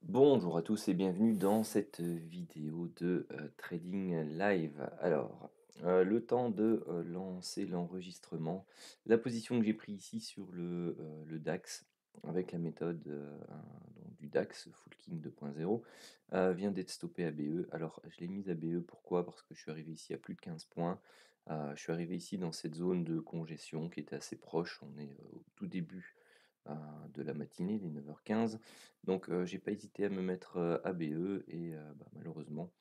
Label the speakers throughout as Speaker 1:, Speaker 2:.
Speaker 1: Bonjour à tous et bienvenue dans cette vidéo de trading live. Alors, le temps de lancer l'enregistrement. La position que j'ai prise ici sur le DAX avec la méthode donc du DAX Full King 2.0 vient d'être stoppée à BE. Alors, je l'ai mise à BE, pourquoi? Parce que je suis arrivé ici à plus de 15 points. Je suis arrivé ici dans cette zone de congestion qui était assez proche. On est au tout début de la matinée, les 9h15. Donc j'ai pas hésité à me mettre ABE et malheureusement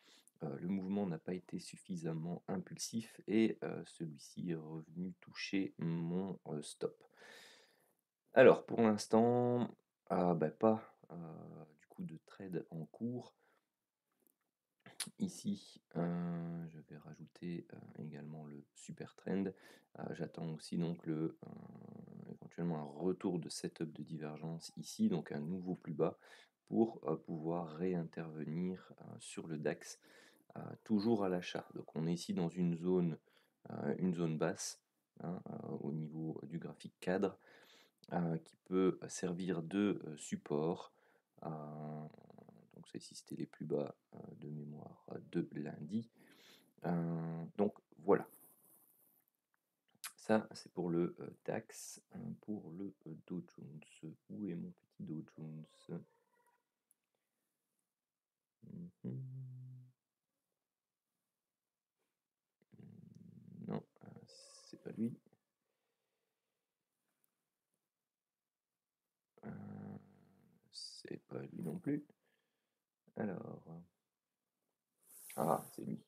Speaker 1: le mouvement n'a pas été suffisamment impulsif et celui-ci est revenu toucher mon stop. Alors pour l'instant, pas du coup de trade en cours. Ici, je vais rajouter également le super trend. J'attends aussi donc éventuellement un retour de setup de divergence ici, donc un nouveau plus bas pour pouvoir réintervenir sur le DAX, toujours à l'achat. Donc on est ici dans une zone basse hein, au niveau du graphique cadre qui peut servir de support. Euh, donc ça ici c'était les plus bas de mémoire de lundi. Donc voilà, ça c'est pour le DAX. Pour le Dow Jones. Où est mon petit Dow Jones? Mhm. Non, c'est pas lui. Euh, c'est pas lui non plus. Alors, c'est lui.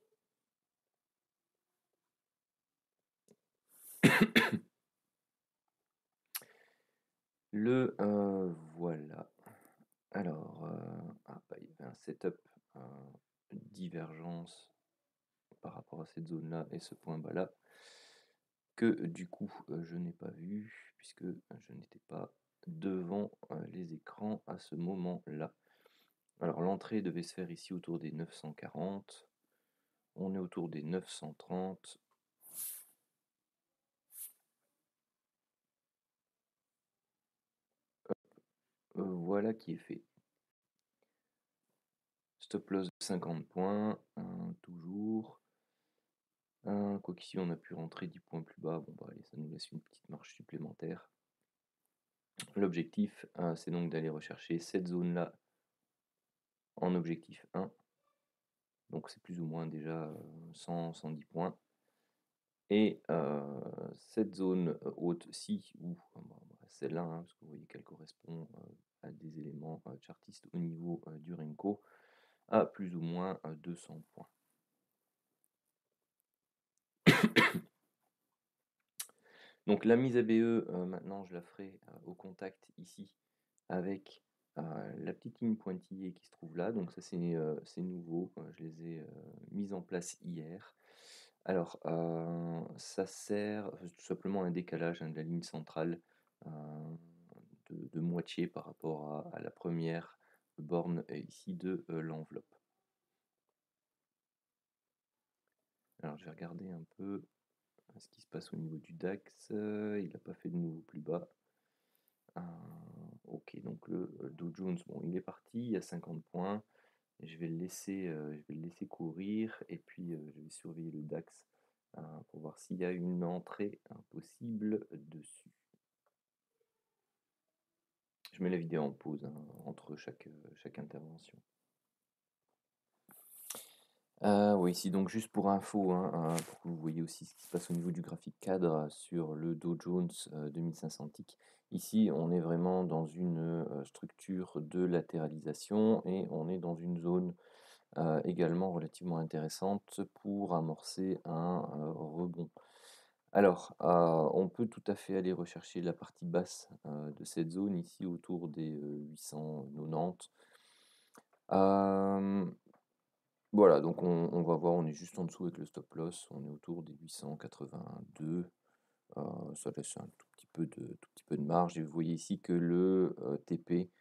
Speaker 1: Voilà. Alors, il y avait un setup divergence par rapport à cette zone-là et ce point bas-là que du coup je n'ai pas vu puisque je n'étais pas devant les écrans à ce moment-là. Alors l'entrée devait se faire ici autour des 940. On est autour des 930. Voilà qui est fait. Stop loss de 50 points, toujours. Quoi qu'ici on a pu rentrer 10 points plus bas, bon allez, ça nous laisse une petite marge supplémentaire. L'objectif, c'est donc d'aller rechercher cette zone-là en objectif 1. Donc c'est plus ou moins déjà 100-110 points. Et cette zone haute-ci, ou celle-là, hein, parce que vous voyez qu'elle correspond à des éléments chartistes au niveau du Renko, à plus ou moins 200 points. Donc la mise à BE, maintenant je la ferai au contact ici avec la petite ligne pointillée qui se trouve là. Donc ça c'est nouveau, je les ai mises en place hier. Alors ça sert tout simplement à un décalage de la ligne centrale de moitié par rapport à la première borne ici de l'enveloppe. Alors je vais regarder un peu ce qui se passe au niveau du DAX. Il n'a pas fait de nouveau plus bas. Ok, donc le Dow Jones, bon, il est parti à 50 points. Je vais le laisser courir et puis je vais surveiller le DAX pour voir s'il y a une entrée possible dessus. Je mets la vidéo en pause entre chaque intervention. Oui, ici donc juste pour info, pour que vous voyez aussi ce qui se passe au niveau du graphique cadre sur le Dow Jones 2500 ticks. Ici, on est vraiment dans une structure de latéralisation et on est dans une zone également relativement intéressante pour amorcer un rebond. Alors, on peut tout à fait aller rechercher la partie basse de cette zone ici autour des 890. Voilà, donc on va voir, on est juste en dessous avec le stop loss, on est autour des 882. Ça laisse un tout petit peu de marge. Et vous voyez ici que le TP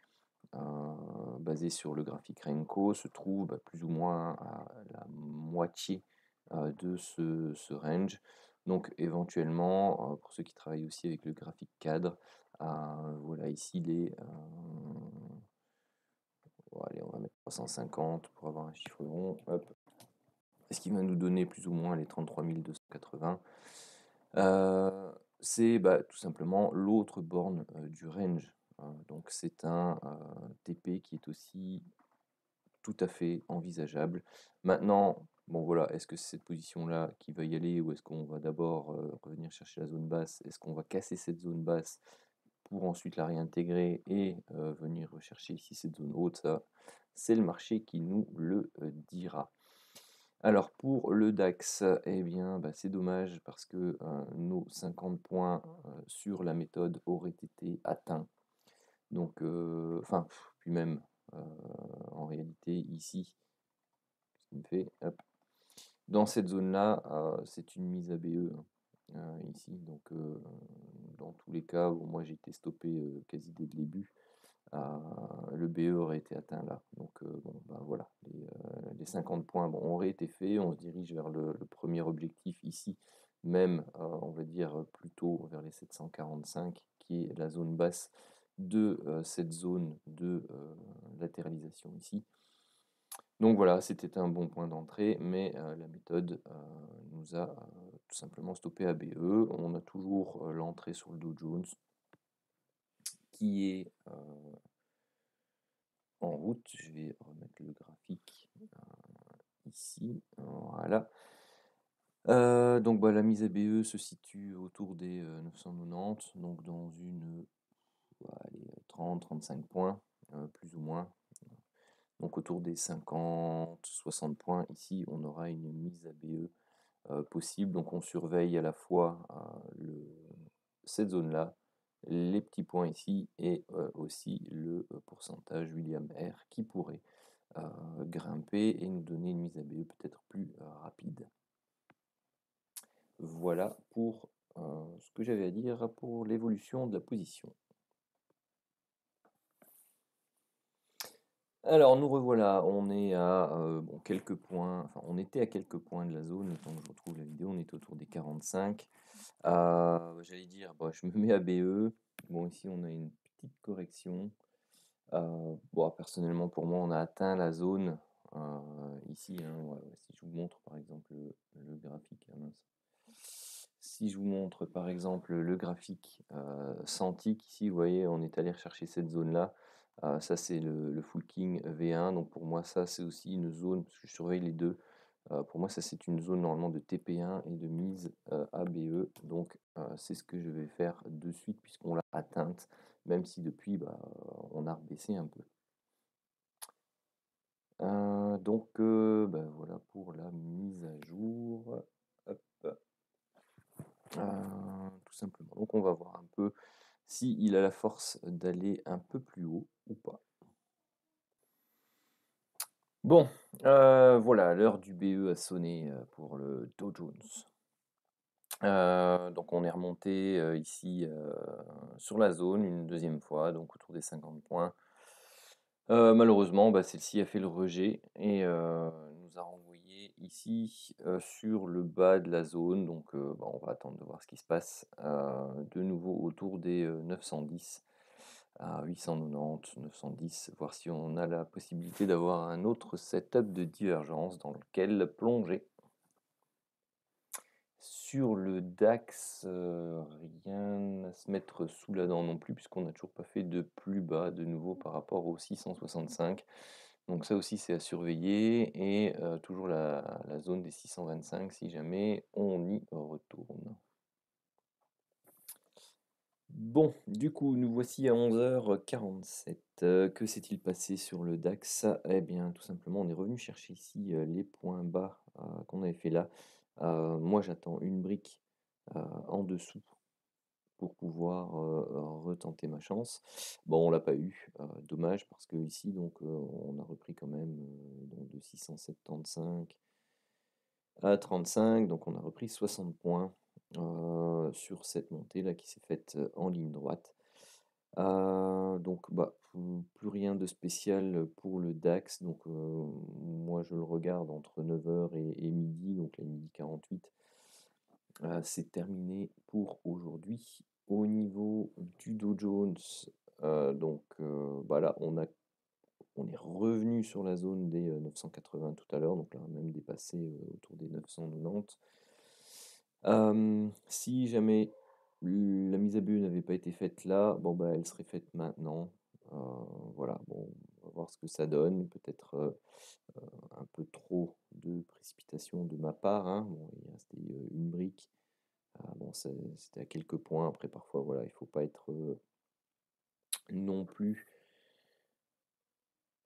Speaker 1: basé sur le graphique Renko se trouve plus ou moins à la moitié de ce range. Donc éventuellement, pour ceux qui travaillent aussi avec le graphique cadre, voilà ici on 350 pour avoir un chiffre rond. Hop. Ce qui va nous donner plus ou moins les 33 280. C'est tout simplement l'autre borne du range. Donc c'est un TP qui est aussi tout à fait envisageable. Maintenant, bon voilà, est-ce que c'est cette position-là qui va y aller ou est-ce qu'on va d'abord revenir chercher la zone basse? Est-ce qu'on va casser cette zone basse pour ensuite la réintégrer et venir rechercher ici cette zone haute? Ça, c'est le marché qui nous le dira. Alors pour le DAX, eh bien, c'est dommage parce que nos 50 points sur la méthode auraient été atteints. Donc, enfin, puis même en réalité ici, ce qui me fait, hop, dans cette zone-là, c'est une mise à BE ici. Donc, dans tous les cas, bon, moi j'ai été stoppé quasi dès le début. Le BE aurait été atteint là. Donc bon, voilà, les 50 points auraient été faits. On se dirige vers le premier objectif ici, même on va dire plutôt vers les 745, qui est la zone basse de cette zone de latéralisation ici. Donc voilà, c'était un bon point d'entrée, mais la méthode nous a tout simplement stoppé à BE. On a toujours l'entrée sur le Dow Jones qui est en route. Je vais remettre le graphique ici. Voilà. Donc la mise à BE se situe autour des 990, donc dans une 30-35 points, plus ou moins. Donc autour des 50-60 points, ici on aura une mise à BE possible. Donc on surveille à la fois cette zone-là, les petits points ici et aussi le pourcentage William R qui pourrait grimper et nous donner une mise à BE peut-être plus rapide. Voilà pour ce que j'avais à dire pour l'évolution de la position. Alors nous revoilà, on est à quelques points, enfin on était à quelques points de la zone, le temps que je retrouve la vidéo, on était autour des 45. J'allais dire, je me mets à BE. Bon, ici on a une petite correction. Personnellement pour moi on a atteint la zone ici, hein, si je vous montre par exemple le graphique, si je vous montre par exemple le graphique Santic, ici vous voyez on est allé rechercher cette zone là. Ça c'est le Full King V1, donc pour moi ça c'est aussi une zone, parce que je surveille les deux. Pour moi ça c'est une zone normalement de TP1 et de mise ABE, donc c'est ce que je vais faire de suite puisqu'on l'a atteinte, même si depuis on a rebaissé un peu. Donc voilà pour la mise à jour. Hop. Tout simplement. Donc on va voir un peu s'il a la force d'aller un peu plus haut ou pas. Bon, voilà, l'heure du BE a sonné pour le Dow Jones. Donc on est remonté ici sur la zone une deuxième fois, donc autour des 50 points. Malheureusement, celle-ci a fait le rejet et nous a renvoyé ici sur le bas de la zone. Donc on va attendre de voir ce qui se passe. De nouveau autour des 910 à 890, 910, voir si on a la possibilité d'avoir un autre setup de divergence dans lequel plonger. Sur le DAX, rien à se mettre sous la dent non plus, puisqu'on n'a toujours pas fait de plus bas de nouveau par rapport aux 665. Donc ça aussi c'est à surveiller, et toujours la zone des 625 si jamais on y retourne. Bon, du coup, nous voici à 11h47. Que s'est-il passé sur le DAX? Eh bien, tout simplement, on est revenu chercher ici les points bas qu'on avait fait là. Moi, j'attends une brique en dessous pour pouvoir retenter ma chance. Bon, on l'a pas eu, dommage, parce que ici, donc, on a repris quand même donc de 675 à 35, donc on a repris 60 points sur cette montée là qui s'est faite en ligne droite. Donc plus rien de spécial pour le DAX, donc moi je le regarde entre 9h et midi, donc la midi 48. C'est terminé pour aujourd'hui. Au niveau du Dow Jones, là on a On est revenu sur la zone des 980 tout à l'heure, donc là on a même dépassé autour des 990. Si jamais la mise à BE n'avait pas été faite là, bon bah elle serait faite maintenant. Euh, voilà, bon, on va voir ce que ça donne. Peut-être un peu trop de précipitation de ma part, hein. Bon, il restait une brique. Bon, c'était à quelques points. Après, parfois, voilà, il faut pas être non plus,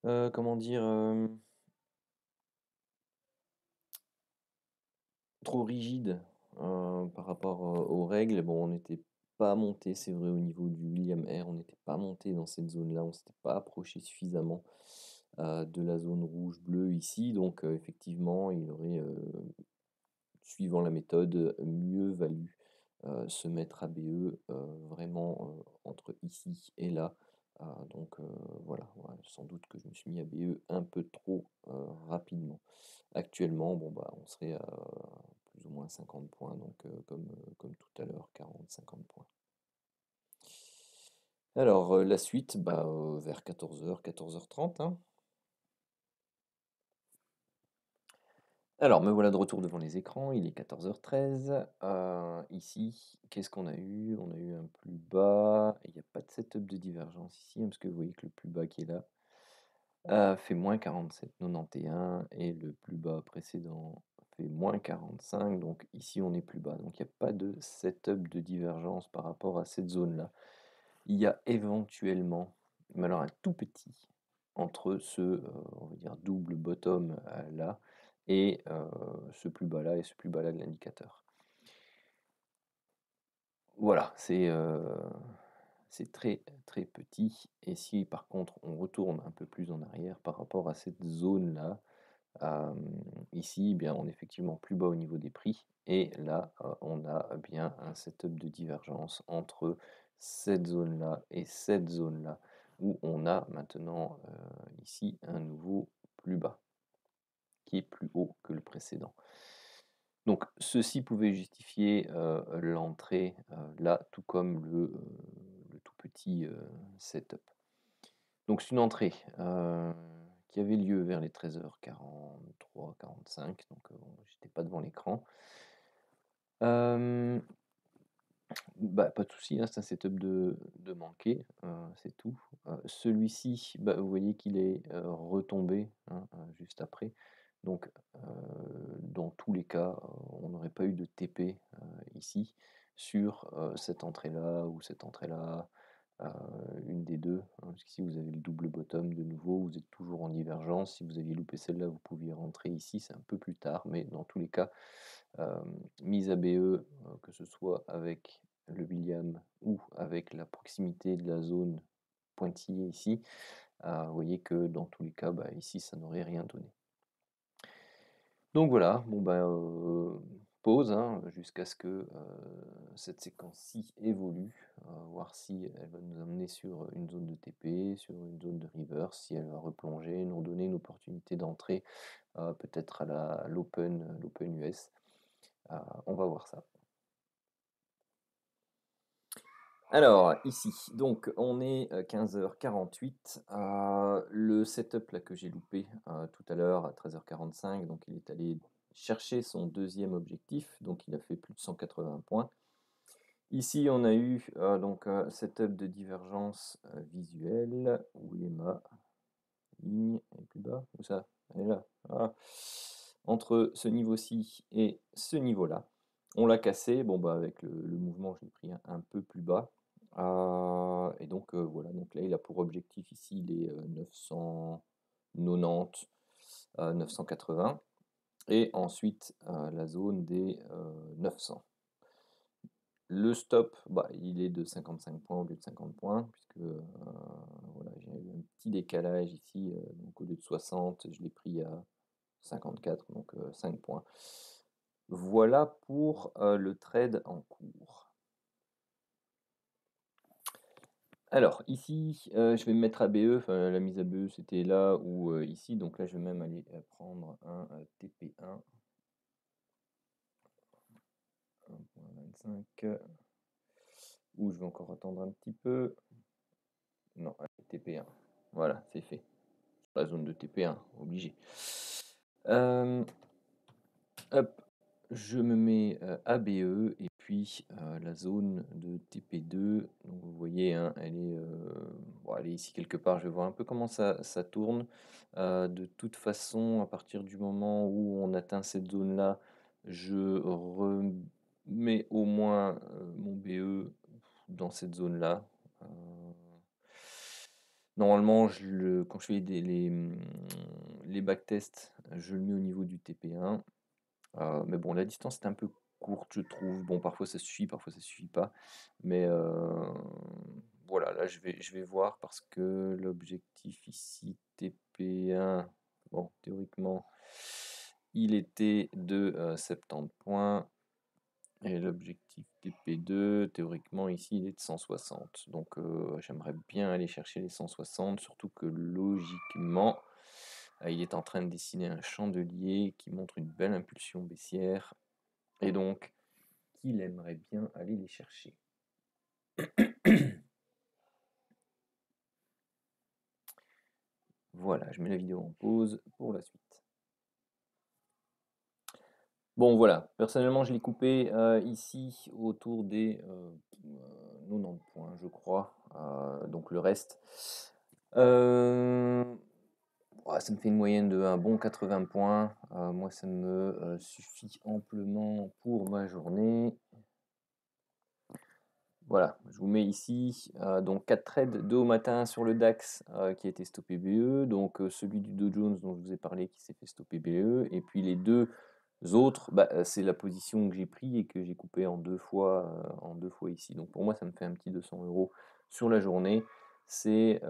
Speaker 1: comment dire, trop rigide par rapport aux règles. Bon, on n'était pas monté, c'est vrai, au niveau du William Air, on n'était pas monté dans cette zone-là, on s'était pas approché suffisamment de la zone rouge-bleue ici. Donc, effectivement, il aurait, suivant la méthode, mieux valu se mettre à BE vraiment entre ici et là. Donc voilà, ouais, sans doute que je me suis mis à BE un peu trop rapidement. Actuellement, bon bah on serait à plus ou moins 50 points, donc comme tout à l'heure, 40-50 points. Alors la suite, bah, vers 14h, 14h30, hein. Alors, me voilà de retour devant les écrans, il est 14h13. Ici, qu'est-ce qu'on a eu? On a eu un plus bas. Il n'y a pas de setup de divergence ici, hein, parce que vous voyez que le plus bas qui est là fait moins 47,91 et le plus bas précédent fait moins 45. Donc ici, on est plus bas. Donc il n'y a pas de setup de divergence par rapport à cette zone-là. Il y a éventuellement, mais alors un tout petit, entre ce, on va dire, double bottom là et ce plus bas là et ce plus bas là de l'indicateur. Voilà, c'est très très petit. Et si par contre on retourne un peu plus en arrière par rapport à cette zone là, ici, eh bien, on est effectivement plus bas au niveau des prix. Et là, on a bien un setup de divergence entre cette zone-là et cette zone-là, où on a maintenant ici un nouveau plus bas, qui est plus haut que le précédent. Donc, ceci pouvait justifier l'entrée là, tout comme le tout petit setup. Donc c'est une entrée qui avait lieu vers les 13h43-45, donc bon, j'étais pas devant l'écran. Bah, pas de souci, hein, c'est un setup de manqué, c'est tout. Celui-ci, bah, vous voyez qu'il est retombé hein, juste après. Donc dans tous les cas, on n'aurait pas eu de TP ici sur cette entrée-là ou cette entrée-là. Une des deux, hein, parce qu'ici vous avez le double bottom de nouveau, vous êtes toujours en divergence. Si vous aviez loupé celle-là, vous pouviez rentrer ici, c'est un peu plus tard, mais dans tous les cas, mise à BE, que ce soit avec le William ou avec la proximité de la zone pointillée ici, vous voyez que dans tous les cas, bah, ici, ça n'aurait rien donné. Donc voilà, bon bah, pause, hein, jusqu'à ce que cette séquence-ci évolue, voir si elle va nous amener sur une zone de TP, sur une zone de reverse, si elle va replonger, nous donner une opportunité d'entrée, peut-être à l'Open US. On va voir ça. Alors, ici, donc on est 15h48. Le setup là que j'ai loupé tout à l'heure à 13h45, donc il est allé chercher son deuxième objectif, donc il a fait plus de 180 points. Ici, on a eu donc setup de divergence visuelle. Où est ma ligne? Elle est plus bas? Où ça? Elle est là. Ah. Entre ce niveau-ci et ce niveau-là. On l'a cassé. Bon, bah, avec le mouvement, je l'ai pris un peu plus bas. Et donc, voilà. Donc là, il a pour objectif ici les 990, 980. Et ensuite, la zone des 900. Le stop, bah, il est de 55 points au lieu de 50 points, puisque voilà, j'ai eu un petit décalage ici. Donc au lieu de 60, je l'ai pris à 54, donc 5 points. Voilà pour le trade en cours. Alors ici, je vais me mettre à BE, enfin la mise à BE c'était là ou ici, donc là je vais même aller prendre un TP1. 1.25, où je vais encore attendre un petit peu. Non, allez, TP1. Voilà, c'est fait. TP1, obligé. Hop, je me mets ABE et puis la zone de TP2. Donc vous voyez, hein, bon, elle est ici quelque part. Je vais voir un peu comment ça tourne. De toute façon, à partir du moment où on atteint cette zone-là, je remets au moins mon BE dans cette zone-là. Euh, Normalement, quand je fais les backtests, je le mets au niveau du TP1. Mais bon, la distance est un peu courte, je trouve. Bon, parfois ça suffit, parfois ça suffit pas. Mais voilà, là je vais voir parce que l'objectif ici TP1, bon, théoriquement, il était de 70 points. Et l'objectif TP2, théoriquement, ici, il est de 160. Donc, j'aimerais bien aller chercher les 160, surtout que logiquement, il est en train de dessiner un chandelier qui montre une belle impulsion baissière. Et donc, qu'il aimerait bien aller les chercher. Voilà, je mets la vidéo en pause pour la suite. Bon, voilà, personnellement, je l'ai coupé ici autour des 90 points, je crois. Donc le reste. Ouais, ça me fait une moyenne de un bon 80 points. Moi, ça me suffit amplement pour ma journée. Voilà, je vous mets ici donc 4 trades, 2 au matin sur le DAX qui a été stoppé BE, donc celui du Dow Jones dont je vous ai parlé qui s'est fait stopper BE, et puis les deux autres, c'est la position que j'ai pris et que j'ai coupé en deux fois ici. Donc pour moi, ça me fait un petit 200 € sur la journée. C'est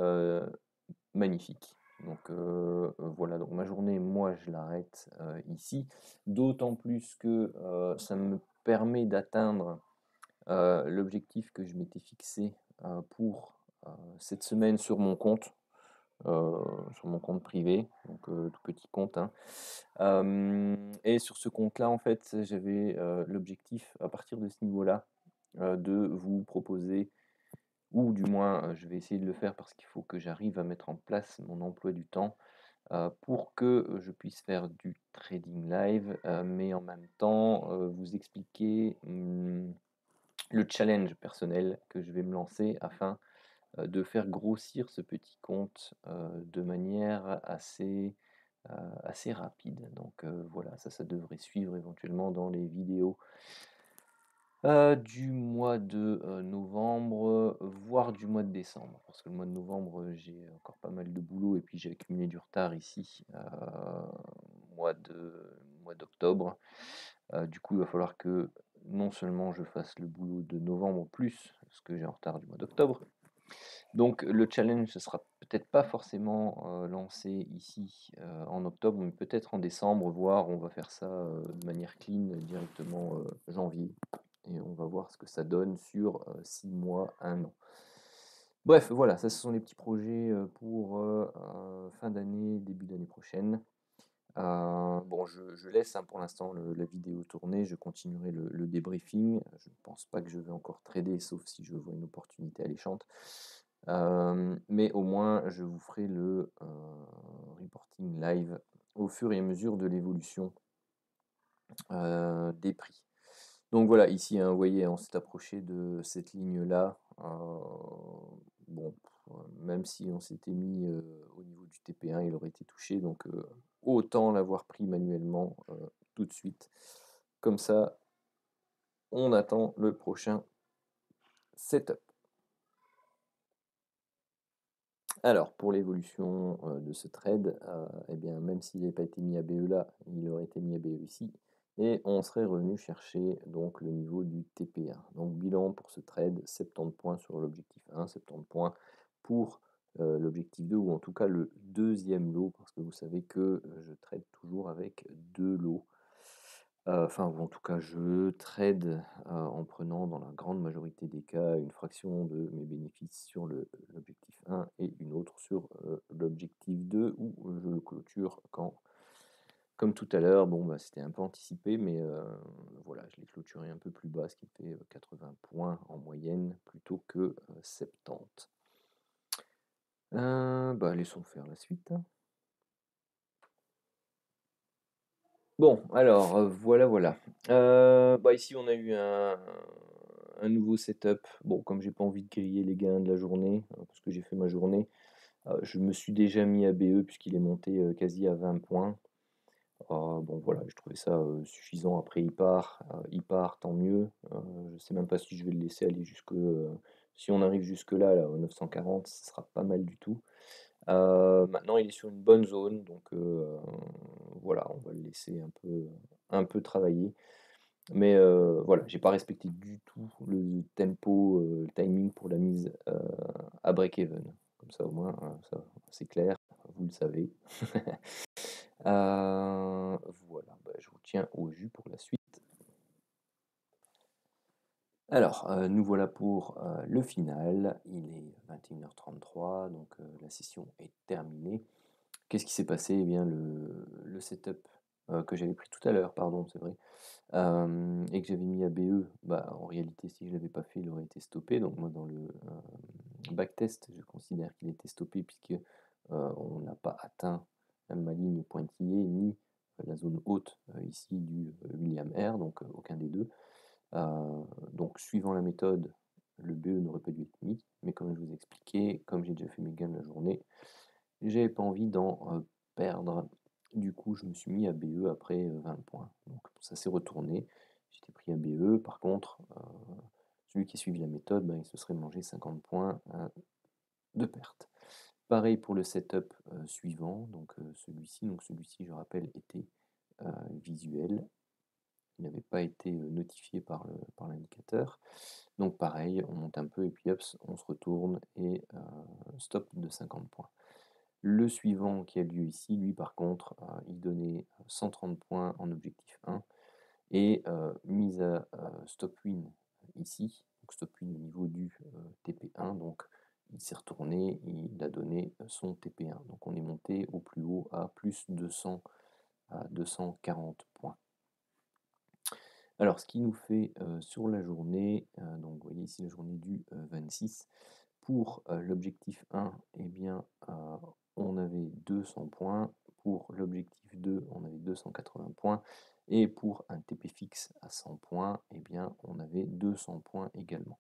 Speaker 1: magnifique. Donc voilà, donc ma journée, moi, je l'arrête ici. D'autant plus que ça me permet d'atteindre l'objectif que je m'étais fixé pour cette semaine sur mon compte privé, donc tout petit compte, hein. Et sur ce compte-là, en fait, j'avais l'objectif, à partir de ce niveau-là, de vous proposer, ou du moins, je vais essayer de le faire parce qu'il faut que j'arrive à mettre en place mon emploi du temps pour que je puisse faire du trading live, mais en même temps vous expliquer le challenge personnel que je vais me lancer afin de faire grossir ce petit compte de manière assez rapide. Donc voilà, ça devrait suivre éventuellement dans les vidéos du mois de novembre, voire du mois de décembre. Parce que le mois de novembre, j'ai encore pas mal de boulot et puis j'ai accumulé du retard ici, mois d'octobre. Du coup, il va falloir que non seulement je fasse le boulot de novembre plus ce que j'ai en retard du mois d'octobre. Donc le challenge, ce sera peut-être pas forcément lancé ici en octobre, mais peut-être en décembre, voire on va faire ça de manière clean directement janvier. Et on va voir ce que ça donne sur 6 mois, 1 an. Bref, voilà, ça ce sont les petits projets pour fin d'année, début d'année prochaine. Bon, je laisse hein, pour l'instant la vidéo tourner, je continuerai le débriefing. Je ne pense pas que je vais encore trader, sauf si je vois une opportunité alléchante. Mais au moins, je vous ferai le reporting live au fur et à mesure de l'évolution des prix. Donc voilà, ici, hein, vous voyez, on s'est approché de cette ligne-là. Bon, même si on s'était mis au niveau du TP1, il aurait été touché. Donc autant l'avoir pris manuellement tout de suite. Comme ça, on attend le prochain setup. Alors, pour l'évolution de ce trade, eh bien, même s'il n'avait pas été mis à BE là, il aurait été mis à BE ici. Et on serait revenu chercher donc le niveau du TP1. Donc bilan pour ce trade, 70 points sur l'objectif 1, 70 points pour l'objectif 2, ou en tout cas le deuxième lot, parce que vous savez que je trade toujours avec deux lots. Enfin, ou en tout cas, je trade en prenant dans la grande majorité des cas une fraction de mes bénéfices sur l'objectif 1 et une autre sur l'objectif 2, où je le clôture quand, comme tout à l'heure, bon, c'était un peu anticipé, mais voilà, je l'ai clôturé un peu plus bas, ce qui fait 80 points en moyenne plutôt que 70. Laissons faire la suite. Bon, alors, voilà. Bah, ici, on a eu un nouveau setup. Bon, comme j'ai pas envie de griller les gains de la journée, parce que j'ai fait ma journée, je me suis déjà mis à BE puisqu'il est monté, quasi à 20 points. Bon, voilà, je trouvais ça, suffisant. Après il part, tant mieux. Je sais même pas si je vais le laisser aller jusque, si on arrive jusque-là, là, aux 940, ce sera pas mal du tout. Maintenant, il est sur une bonne zone, donc voilà, on va le laisser un peu travailler. Mais voilà, j'ai pas respecté du tout le tempo, le timing pour la mise, à break-even. Comme ça, au moins, ça c'est clair, vous le savez. Voilà, bah, je vous tiens au jus pour la suite. Alors, nous voilà pour, le final. Il est 21h33, donc la session est terminée. Qu'est-ce qui s'est passé? Eh bien, le setup, que j'avais pris tout à l'heure, pardon, c'est vrai, et que j'avais mis à BE, bah, en réalité, si je l'avais pas fait, il aurait été stoppé. Donc moi, dans le, backtest, je considère qu'il était stoppé puisque, on n'a pas atteint ma ligne pointillée ni la zone haute, ici du, William R, donc aucun des 2. Donc suivant la méthode, le BE n'aurait pas dû être mis, mais comme je vous ai expliqué, comme j'ai déjà fait mes gains de la journée, j'avais pas envie d'en, perdre. Du coup, je me suis mis à BE après, 20 points. Donc ça s'est retourné. J'étais pris à BE. Par contre, celui qui a suivi la méthode, ben, il se serait mangé 50 points, de perte. Pareil pour le setup, suivant, donc celui-ci. Donc celui-ci, je rappelle, était, visuel. Il n'avait pas été, notifié par l'indicateur. Donc pareil, on monte un peu et puis hop, on se retourne et stop de 50 points. Le suivant qui a lieu ici, lui par contre, il donnait 130 points en objectif 1 et mise à stop win ici, donc stop win au niveau du TP1, donc il s'est retourné, il a donné son TP1. Donc on est monté au plus haut à plus 200 à 240 points. Alors, ce qui nous fait sur la journée, donc vous voyez ici la journée du 26, pour l'objectif 1, eh bien, on avait 200 points, pour l'objectif 2, on avait 280 points, et pour un TP fixe à 100 points, eh bien, on avait 200 points également.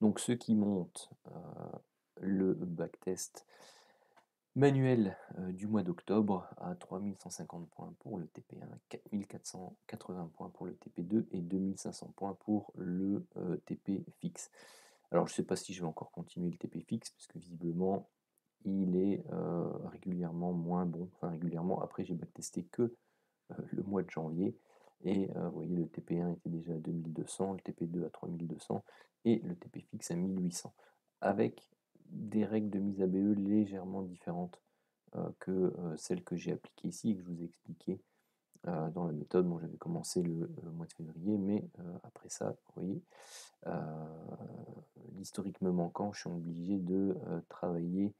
Speaker 1: Donc, ce qui monte le backtest manuel du mois d'octobre à 3150 points pour le TP1, 4480 points pour le TP2 et 2500 points pour le TP fixe. Alors je ne sais pas si je vais encore continuer le TP fixe parce que visiblement il est régulièrement moins bon. Enfin régulièrement, après j'ai backtesté que le mois de janvier et vous voyez le TP1 était déjà à 2200, le TP2 à 3200 et le TP fixe à 1800 avec des règles de mise à BE légèrement différentes que celles que j'ai appliquées ici et que je vous ai expliquées dans la méthode. Bon, j'avais commencé le mois de février, mais après ça, vous voyez, l'historique me manquant, je suis obligé de travailler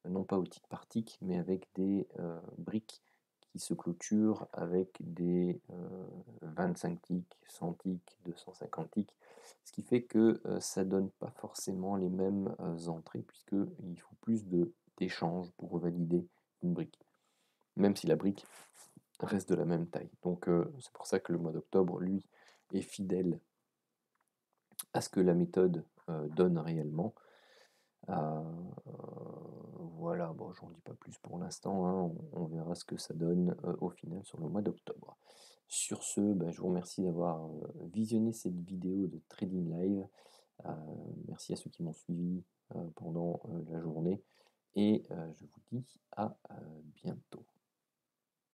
Speaker 1: non pas au tick par tick, mais avec des briques qui se clôturent avec des 25 ticks, 100 ticks, 250 ticks, ce qui fait que ça donne pas forcément les mêmes entrées, puisqu'il faut plus d'échanges pour valider une brique, même si la brique reste de la même taille. Donc c'est pour ça que le mois d'octobre, lui, est fidèle à ce que la méthode donne réellement. Voilà, bon, j'en dis pas plus pour l'instant, hein, on verra ce que ça donne au final sur le mois d'octobre. Sur ce, ben, je vous remercie d'avoir visionné cette vidéo de Trading Live. Euh, Merci à ceux qui m'ont suivi pendant la journée et je vous dis à bientôt.